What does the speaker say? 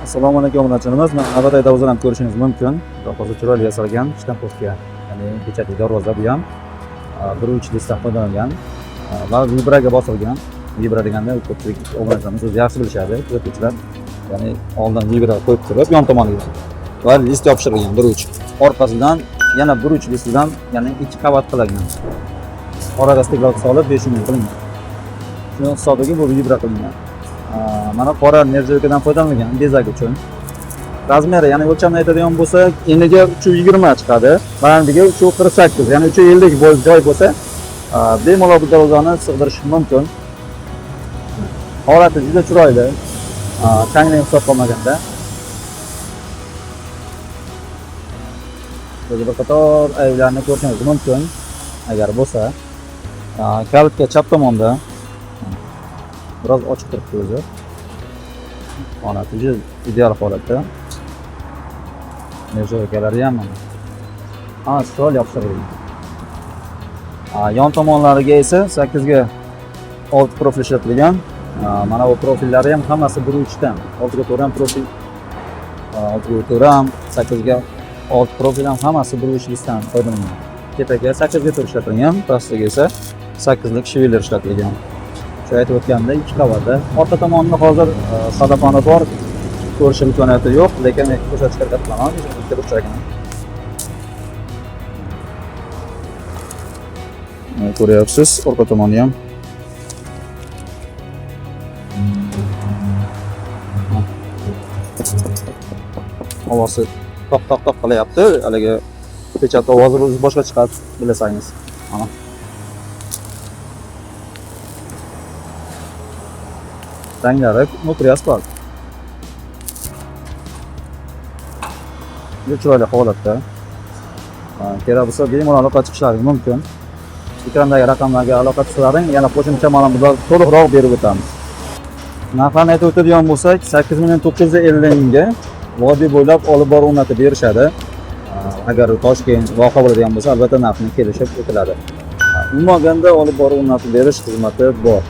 Assalomu alaykum obunachilarimiz. Men navbatdagi darvozani ham ko'rishingiz mumkin. Hozir chiroyli yasalgan shtampovka, ya'ni pechatli darvoza bu ham 1.3 listdan foydalangan va vibraga bosilgan. Vibra deganda ko'pchilik obunachilarimiz o'zi yaxshi bilishadi, kuzatuvchilar. Ya'ni oldin vibra qo'yib turib, yon tomoniga va list yopishtirilgan 1.3. Orqasidan yana 1.3 listidan, ya'ni 2 qavat qilingan. Orada stiklot solib 5 ming qilingan. Shuni hisobiga bu vibra qilingan. Mana qora nerjavkadan foydalanilgan bezak uchun. Razmeri, ya'ni o'lchamni aytadigan bo'lsak, eniga 320 chiqadi, balandligi 348, ya'ni 350 bo'l joy bo'lsa, bemalol bu darvozani sig'dirish mumkin. Holati juda chiroyli. Tangni hisob qilmaganda. Burada bir qator ayblarni ko'rishingiz mumkin, agar bo'lsa. Kalitga chap tomonda biroz ochiq turibdi o'zi. Holati juda ideal holatda. Nerjavkalari ham stol yopishtirilgan. Yon tomonlariga esa 8 ga 6 profil ishlatilgan. Mana bu profillari ham hammasi 1.3 dan. 6 ga to'g'ri ham profil, 6 ga to'g'ri ham, 8 ga 6 profil ham hammasi 1.3 listdan foydalanilgan. Tepaga 8 ga to'g'ri ishlatilgan, pastiga esa 8 lik shiveler ishlatilgan. Shu aytib o'tganimda 2 qavatda. Orqa tomonida hozir sadafoni bor, ko'rish imkoniyati yo'q, lekin men ko'rsatishga harakat qilaman. Bitta burchagini. Ko'ryapsiz, orqa tomoni ham. Havosi toq qilyapti. Haligi pechat ovozi o'zi boshqa chiqadi, bilasangiz. Mana. Ranglari nutri asfalt. Juda chiroyli holatda. Kerak bo'lsa bemalol aloqa chiqishlaringiz mumkin. Ekrandagi raqamlarga aloqa qilaring, yana qo'shimcha ma'lumotlar to'liqroq berib o'tamiz. Narxlarni aytib o'tadigan bo'lsak, 8.950 mingga vodiy bo'ylab olib borib o'rnatib berishadi. Agar Toshkent voqea bo'ladigan bo'lsa, albatta narxni kelishib o'tiladi. Umuman olib borib o'rnatib berish xizmati bor.